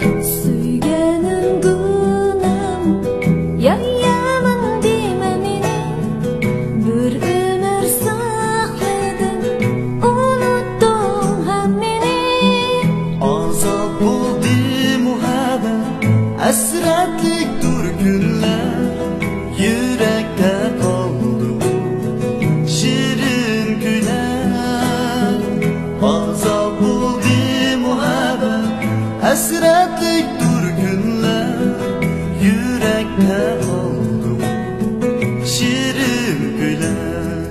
Suyganim günüm yayaman deme meni, bir ömür saqladım unutding ham meni. Azob bo'ldi muhabbat, hasratlikdir kunlar, yurakda qoldi shirin kuylar. Azob bo'ldi muhabbat, hasratlikdir kunlar, yurakda qoldi shirin kuylar.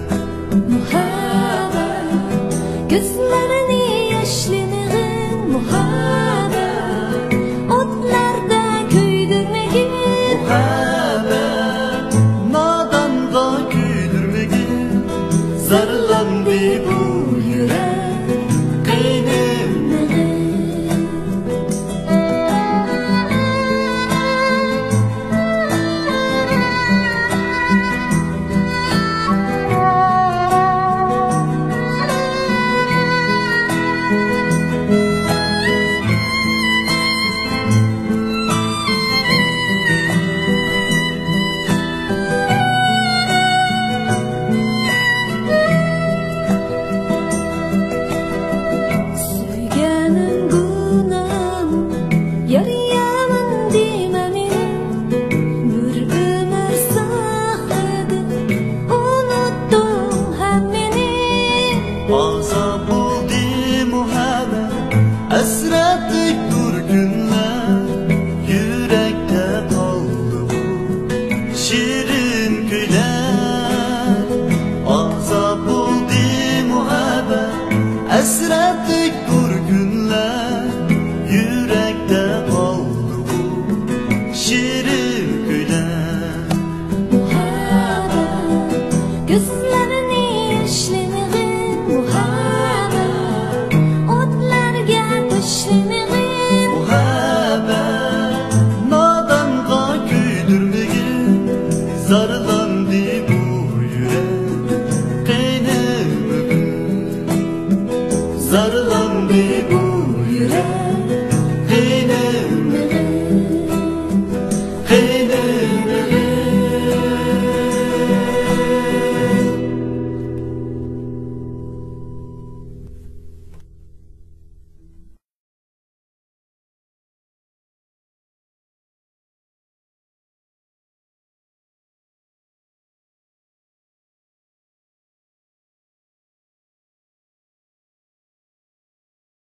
Muhabbat gözlerini yaşlanığın, muhabbat otlarda köydürmegin, Muhabbat nadanda güldürmegin, zarlandı bu yürek kıynımlığın. Suyganim günüm yayaman deme meni, bir ömür saqladım unutding ham meni. Azob bo'ldi muhabbat, hasratlikdir kunlar,